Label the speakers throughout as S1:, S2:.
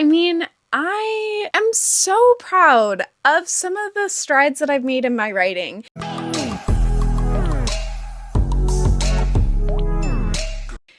S1: I mean, I am so proud of some of the strides that I've made in my writing.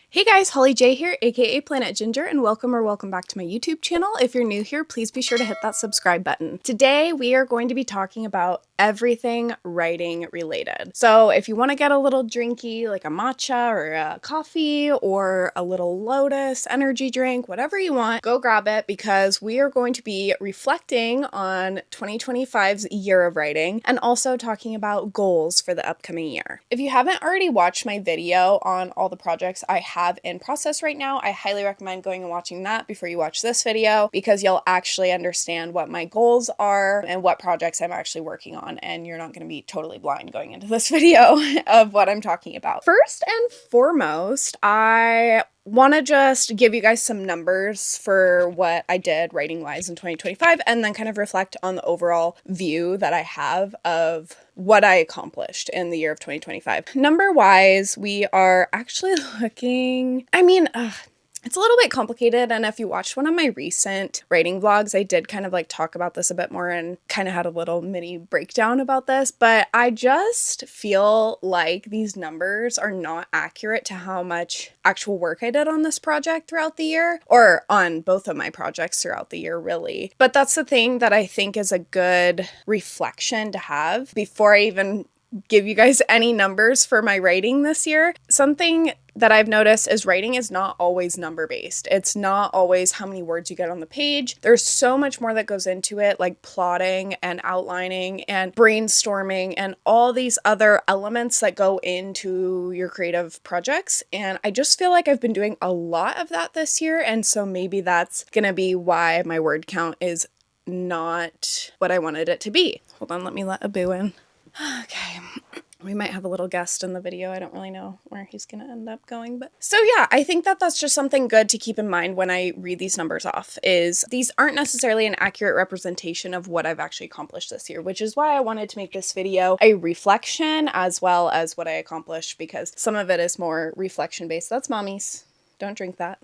S1: Hey guys, Holly J here, aka Planet Ginger, and welcome back to my YouTube channel. If you're new here, please be sure to hit that subscribe button. Today, we are going to be talking about everything writing related. So if you want to get a little drinky, like a matcha or a coffee or a little Lotus energy drink, whatever you want, go grab it because we are going to be reflecting on 2025's year of writing and also talking about goals for the upcoming year. If you haven't already watched my video on all the projects I have in process right now, I highly recommend going and watching that before you watch this video because you'll actually understand what my goals are and what projects I'm actually working on, and you're not going to be totally blind going into this video of what I'm talking about. First and foremost, I want to just give you guys some numbers for what I did writing-wise in 2025 and then kind of reflect on the overall view that I have of what I accomplished in the year of 2025. Number-wise, we are actually looking, it's a little bit complicated, and if you watched one of my recent writing vlogs, I did kind of like talk about this a bit more and kind of had a little mini breakdown about this, but I just feel like these numbers are not accurate to how much actual work I did on this project throughout the year, or on both of my projects throughout the year, really. But that's the thing that I think is a good reflection to have before I even give you guys any numbers for my writing this year. Something that I've noticed is writing is not always number based. It's not always how many words you get on the page. There's so much more that goes into it, like plotting and outlining and brainstorming and all these other elements that go into your creative projects. And I just feel like I've been doing a lot of that this year. And so maybe that's gonna be why my word count is not what I wanted it to be. Hold on, let me let Abu in. Okay, we might have a little guest in the video. I don't really know where he's gonna end up going, but so yeah, I think that that's just something good to keep in mind when I read these numbers off, is these aren't necessarily an accurate representation of what I've actually accomplished this year, which is why I wanted to make this video a reflection as well as what I accomplished, because some of it is more reflection based. That's mommy's. Don't drink that.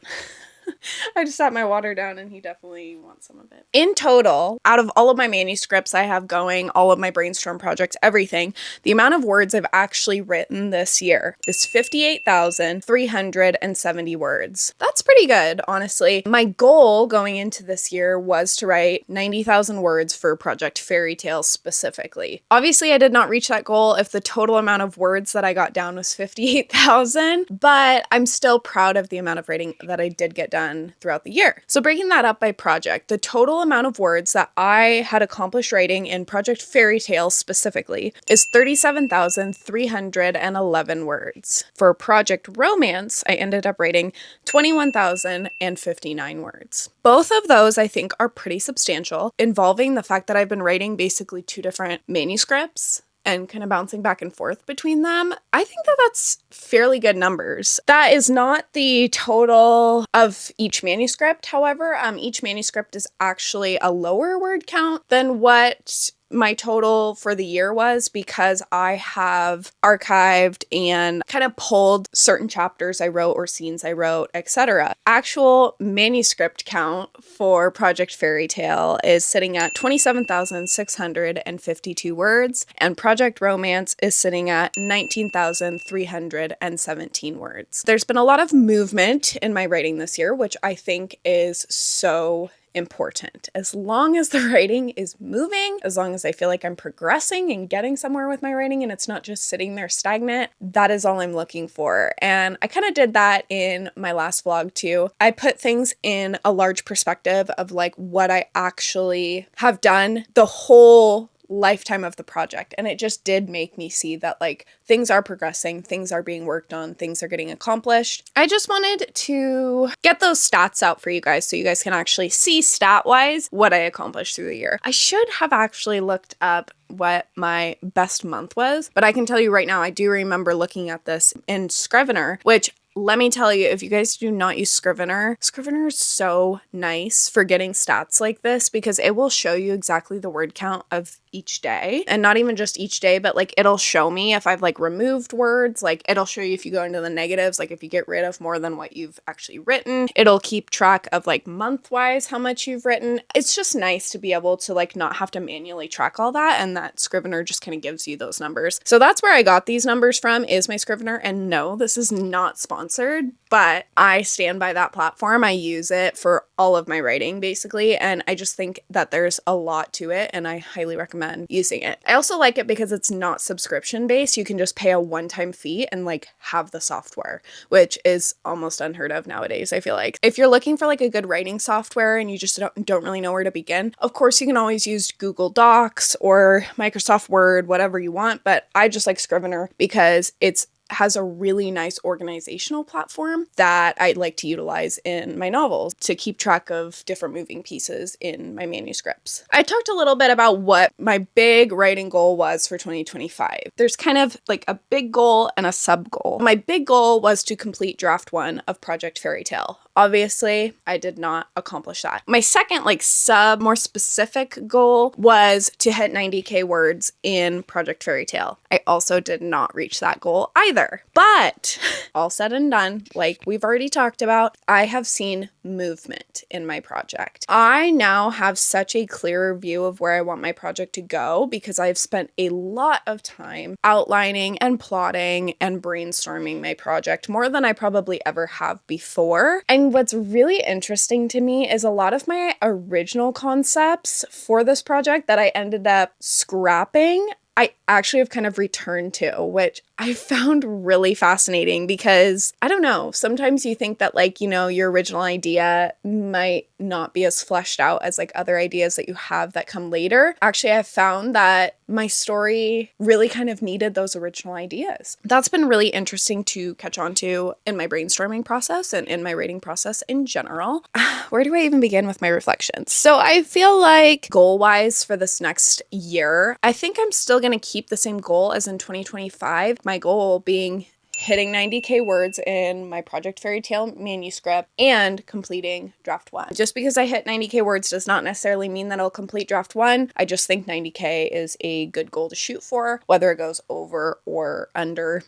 S1: I just sat my water down and he definitely wants some of it. In total, out of all of my manuscripts I have going, all of my brainstorm projects, everything, the amount of words I've actually written this year is 58,370 words. That's pretty good, honestly. My goal going into this year was to write 90,000 words for Project Fairy Tale specifically. Obviously, I did not reach that goal if the total amount of words that I got down was 58,000, but I'm still proud of the amount of writing that I did get done throughout the year. So breaking that up by project, the total amount of words that I had accomplished writing in Project Fairy Tale specifically is 37,311 words. For Project Romance, I ended up writing 21,059 words. Both of those I think are pretty substantial, involving the fact that I've been writing basically two different manuscripts and kind of bouncing back and forth between them. I think that that's fairly good numbers. That is not the total of each manuscript, however. Each manuscript is actually a lower word count than what my total for the year was, because I have archived and kind of pulled certain chapters I wrote or scenes I wrote, etc. Actual manuscript count for Project Fairy Tale is sitting at 27,652 words, and Project Romance is sitting at 19,317 words. There's been a lot of movement in my writing this year, which I think is so important. As long as the writing is moving, as long as I feel like I'm progressing and getting somewhere with my writing and it's not just sitting there stagnant, that is all I'm looking for. And I kind of did that in my last vlog too. I put things in a large perspective of like what I actually have done the whole lifetime of the project, and it just did make me see that like things are progressing, things are being worked on, things are getting accomplished. I just wanted to get those stats out for you guys so you guys can actually see stat wise what I accomplished through the year. I should have actually looked up what my best month was, but I can tell you right now I do remember looking at this in Scrivener, which let me tell you, if you guys do not use Scrivener, Scrivener is so nice for getting stats like this because it will show you exactly the word count of each day. And not even just each day, but like it'll show me if I've like removed words, like it'll show you if you go into the negatives, like if you get rid of more than what you've actually written. It'll keep track of like month-wise how much you've written. It's just nice to be able to like not have to manually track all that, and that Scrivener just kind of gives you those numbers. So that's where I got these numbers from, is my Scrivener. And no, this is not sponsored, but I stand by that platform. I use it for all of my writing basically, and I just think that there's a lot to it and I highly recommend using it. I also like it because it's not subscription based. You can just pay a one-time fee and like have the software, which is almost unheard of nowadays. I feel like if you're looking for like a good writing software and you just don't really know where to begin, of course you can always use Google Docs or Microsoft Word, whatever you want, but I just like Scrivener because it's has a really nice organizational platform that I like to utilize in my novels to keep track of different moving pieces in my manuscripts. I talked a little bit about what my big writing goal was for 2025. There's kind of like a big goal and a sub goal. My big goal was to complete draft 1 of Project Fairy Tale. Obviously, I did not accomplish that. My second more specific goal was to hit 90K words in Project Fairy Tale. I also did not reach that goal either. But all said and done, like we've already talked about, I have seen movement in my project. I now have such a clearer view of where I want my project to go because I've spent a lot of time outlining and plotting and brainstorming my project, more than I probably ever have before. And what's really interesting to me is a lot of my original concepts for this project that I ended up scrapping, I actually have kind of returned to, which I found really fascinating because, I don't know, sometimes you think that like, you know, your original idea might not be as fleshed out as like other ideas that you have that come later. Actually, I've found that my story really kind of needed those original ideas. That's been really interesting to catch on to in my brainstorming process and in my writing process in general. Where do I even begin with my reflections? So I feel like goal-wise for this next year, I think I'm still going to keep the same goal as in 2025. My goal being hitting 90K words in my Project Fairy Tale manuscript and completing draft 1. Just because I hit 90K words does not necessarily mean that I'll complete draft 1. I just think 90K is a good goal to shoot for, whether it goes over or under.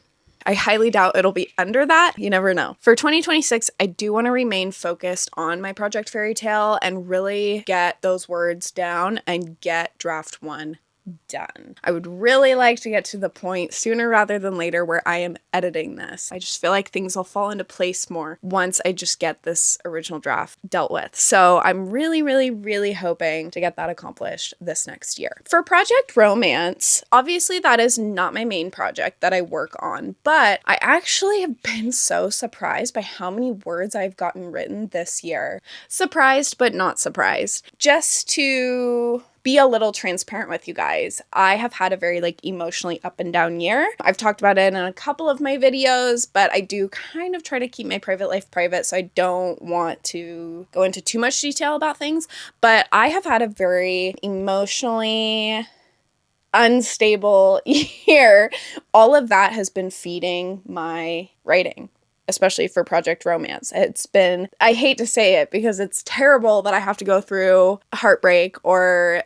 S1: I highly doubt it'll be under that. You never know. For 2026, I do want to remain focused on my Project Fairy Tale and really get those words down and get draft 1 done. I would really like to get to the point sooner rather than later where I am editing this. I just feel like things will fall into place more once I just get this original draft dealt with. So I'm really, really, really hoping to get that accomplished this next year. For Project Romance, obviously that is not my main project that I work on, but I actually have been so surprised by how many words I've gotten written this year. Surprised, but not surprised. Just to be a little transparent with you guys, I have had a very like emotionally up and down year. I've talked about it in a couple of my videos, but I do kind of try to keep my private life private, so I don't want to go into too much detail about things, but I have had a very emotionally unstable year. All of that has been feeding my writing, especially for Project Romance. It's been, I hate to say it because it's terrible that I have to go through heartbreak or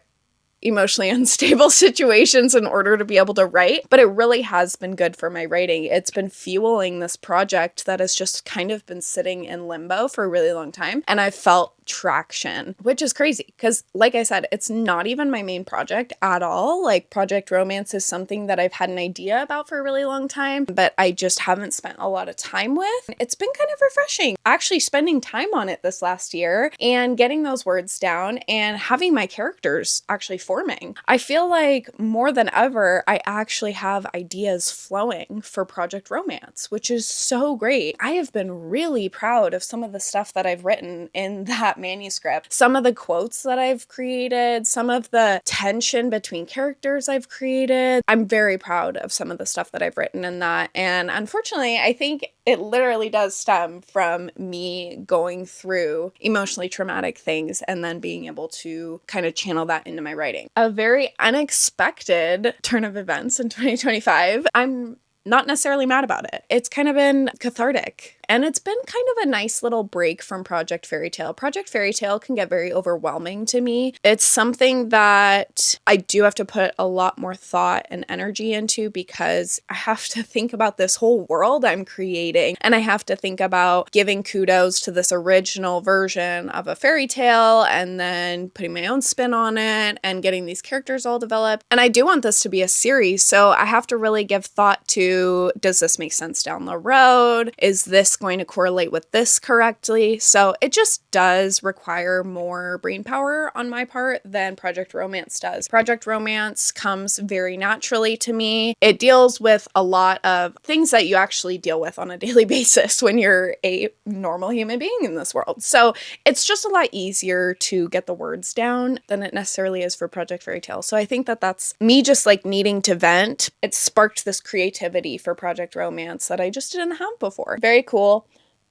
S1: emotionally unstable situations in order to be able to write, but it really has been good for my writing. It's been fueling this project that has just kind of been sitting in limbo for a really long time, and I've felt traction, which is crazy because, like I said, it's not even my main project at all. Like, Project Romance is something that I've had an idea about for a really long time, but I just haven't spent a lot of time with. It's been kind of refreshing actually spending time on it this last year and getting those words down and having my characters actually forming. I feel like more than ever, I actually have ideas flowing for Project Romance, which is so great. I have been really proud of some of the stuff that I've written in that manuscript. Some of the quotes that I've created, some of the tension between characters I've created. I'm very proud of some of the stuff that I've written in that. And unfortunately, I think it literally does stem from me going through emotionally traumatic things and then being able to kind of channel that into my writing. A very unexpected turn of events in 2025. I'm not necessarily mad about it. It's kind of been cathartic. And it's been kind of a nice little break from Project Fairy Tale. Project Fairy Tale can get very overwhelming to me. It's something that I do have to put a lot more thought and energy into because I have to think about this whole world I'm creating. And I have to think about giving kudos to this original version of a fairy tale and then putting my own spin on it and getting these characters all developed. And I do want this to be a series, so I have to really give thought to, does this make sense down the road? Is this going to correlate with this correctly? So it just does require more brain power on my part than Project Romance does. Project Romance comes very naturally to me. It deals with a lot of things that you actually deal with on a daily basis when you're a normal human being in this world. So it's just a lot easier to get the words down than it necessarily is for Project Fairy Tale. So I think that that's me just like needing to vent. It sparked this creativity for Project Romance that I just didn't have before. Very cool.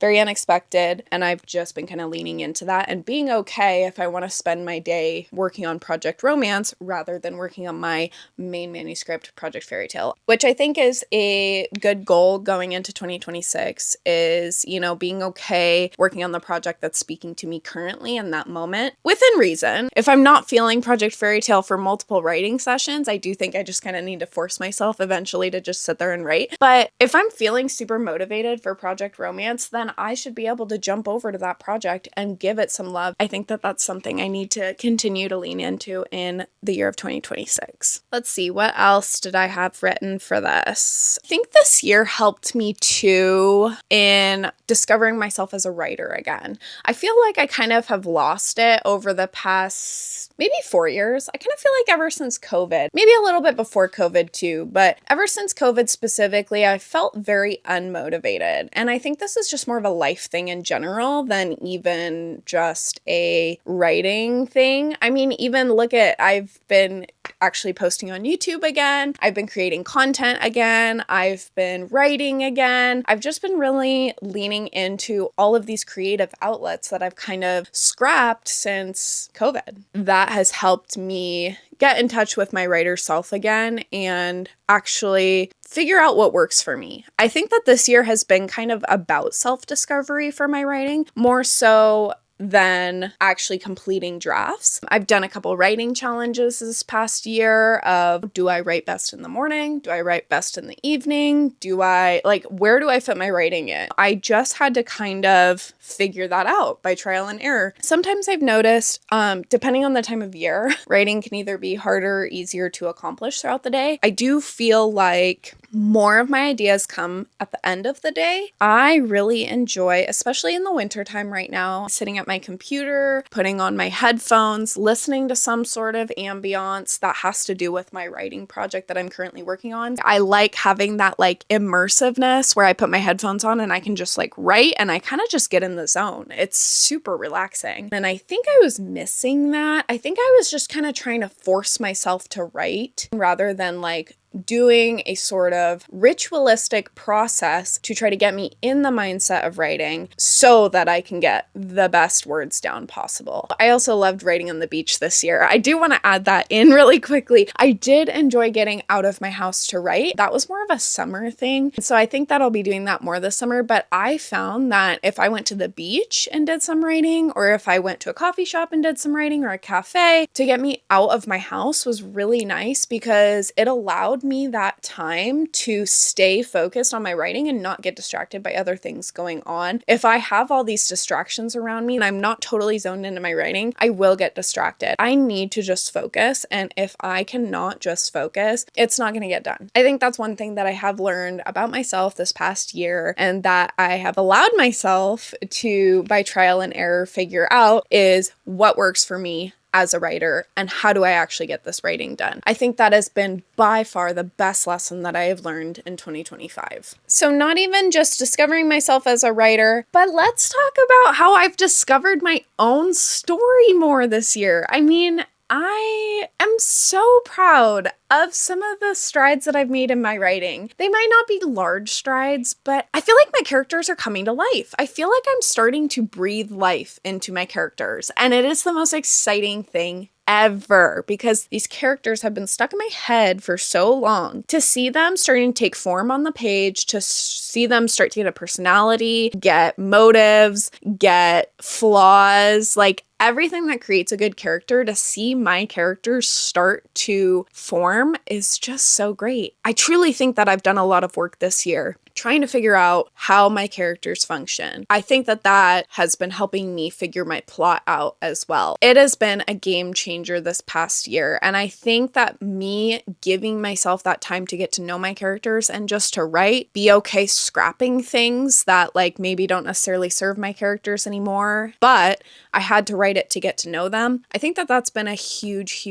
S1: Very unexpected, and I've just been kind of leaning into that and being okay if I want to spend my day working on Project Romance rather than working on my main manuscript, Project Fairy Tale, which I think is a good goal going into 2026 is, you know, being okay working on the project that's speaking to me currently in that moment within reason. If I'm not feeling Project Fairy Tale for multiple writing sessions, I do think I just kind of need to force myself eventually to just sit there and write. But if I'm feeling super motivated for Project Romance, then I should be able to jump over to that project and give it some love. I think that that's something I need to continue to lean into in the year of 2026. Let's see, what else did I have written for this? I think this year helped me too in discovering myself as a writer again. I feel like I kind of have lost it over the past maybe 4 years. I kind of feel like ever since COVID, maybe a little bit before COVID too, but ever since COVID specifically, I felt very unmotivated. And I think this is just more of a life thing in general than even just a writing thing. I mean, even look at, I've been actually posting on YouTube again. I've been creating content again. I've been writing again. I've just been really leaning into all of these creative outlets that I've kind of scrapped since COVID. That has helped me get in touch with my writer self again and actually figure out what works for me. I think that this year has been kind of about self-discovery for my writing, more so than actually completing drafts. I've done a couple writing challenges this past year of, do I write best in the morning? Do I write best in the evening? Where do I fit my writing in? I just had to kind of figure that out by trial and error. Sometimes I've noticed, depending on the time of year, writing can either be harder or easier to accomplish throughout the day. I do feel like more of my ideas come at the end of the day. I really enjoy, especially in the wintertime right now, sitting at my computer, putting on my headphones, listening to some sort of ambiance that has to do with my writing project that I'm currently working on. I like having that like immersiveness where I put my headphones on and I can just like write and I kind of just get in the zone. It's super relaxing. And I think I was missing that. I think I was just kind of trying to force myself to write rather than like doing a sort of ritualistic process to try to get me in the mindset of writing so that I can get the best words down possible. I also loved writing on the beach this year. I do want to add that in really quickly. I did enjoy getting out of my house to write. That was more of a summer thing. So I think that I'll be doing that more this summer, but I found that if I went to the beach and did some writing, or if I went to a coffee shop and did some writing, or a cafe, to get me out of my house was really nice because it allowed me that time to stay focused on my writing and not get distracted by other things going on. If I have all these distractions around me and I'm not totally zoned into my writing, I will get distracted. I need to just focus, and if I cannot just focus, it's not going to get done. I think that's one thing that I have learned about myself this past year, and that I have allowed myself to, by trial and error, figure out is what works for me as a writer and how do I actually get this writing done. I think that has been by far the best lesson that I have learned in 2025. So not even just discovering myself as a writer, but let's talk about how I've discovered my own story more this year. I mean, I am so proud of some of the strides that I've made in my writing. They might not be large strides, but I feel like my characters are coming to life. I feel like I'm starting to breathe life into my characters, and it is the most exciting thing forever because these characters have been stuck in my head for so long. To see them starting to take form on the page, to see them start to get a personality, get motives, get flaws, like everything that creates a good character, to see my characters start to form is just so great. I truly think that I've done a lot of work this year trying to figure out how my characters function. I think that that has been helping me figure my plot out as well. It has been a game changer this past year, and I think that me giving myself that time to get to know my characters and just to write, be okay scrapping things that like maybe don't necessarily serve my characters anymore, but I had to write it to get to know them. I think that that's been a huge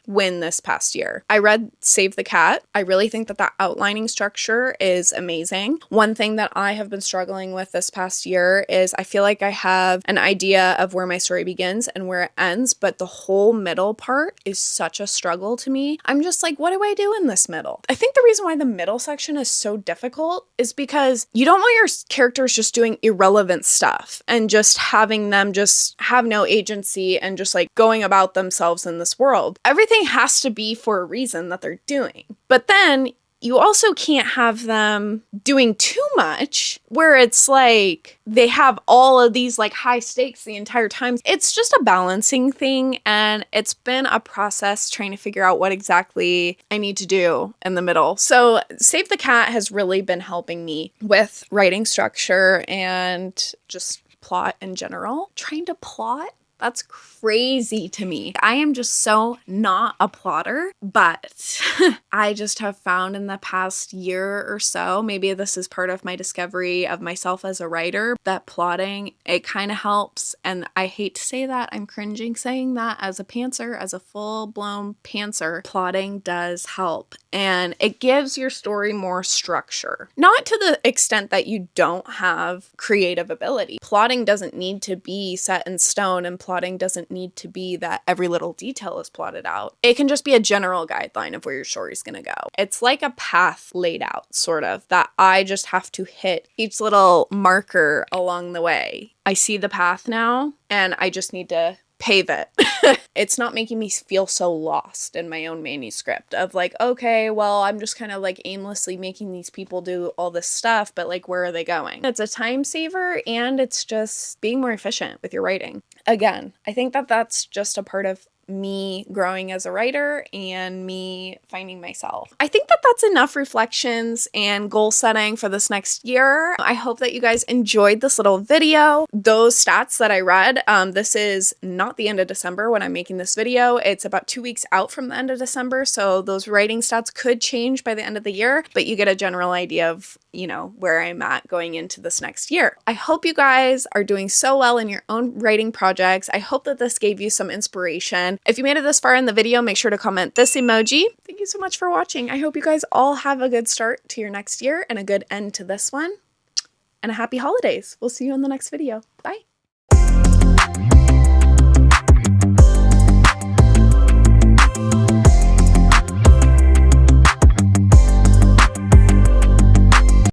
S1: win this past year. I read Save the Cat. I really think that that outlining structure is amazing. One thing that I have been struggling with this past year is I feel like I have an idea of where my story begins and where it ends, but the whole middle part is such a struggle to me. I'm just like, what do I do in this middle? I think the reason why the middle section is so difficult is because you don't want your characters just doing irrelevant stuff and just having them just have no agency and just like going about themselves in this world. Everything has to be for a reason that they're doing. But then you also can't have them doing too much where it's like they have all of these like high stakes the entire time. It's just a balancing thing, and it's been a process trying to figure out what exactly I need to do in the middle. So Save the Cat has really been helping me with writing structure and just plot in general. Trying to plot? That's crazy to me. I am just so not a plotter, but I just have found in the past year or so, maybe this is part of my discovery of myself as a writer, that plotting, it kind of helps. And I hate to say that, I'm cringing saying that as a pantser, as a full-blown pantser, plotting does help. And it gives your story more structure. Not to the extent that you don't have creative ability. Plotting doesn't need to be set in stone, and plotting doesn't need to be that every little detail is plotted out. It can just be a general guideline of where your story's gonna go. It's like a path laid out, sort of, that I just have to hit each little marker along the way. I see the path now, and I just need to pave it. It's not making me feel so lost in my own manuscript of like, okay, well, I'm just kind of like aimlessly making these people do all this stuff, but like, where are they going? It's a time saver, and it's just being more efficient with your writing. Again, I think that that's just a part of me growing as a writer and me finding myself. I think that that's enough reflections and goal setting for this next year. I hope that you guys enjoyed this little video. Those stats that I read, this is not the end of December when I'm making this video. It's about 2 weeks out from the end of December, so those writing stats could change by the end of the year, but you get a general idea of, you know, where I'm at going into this next year. I hope you guys are doing so well in your own writing projects. I hope that this gave you some inspiration. If you made it this far in the video, make sure to comment this emoji. Thank you so much for watching. I hope you guys all have a good start to your next year and a good end to this one. And a happy holidays. We'll see you in the next video. Bye.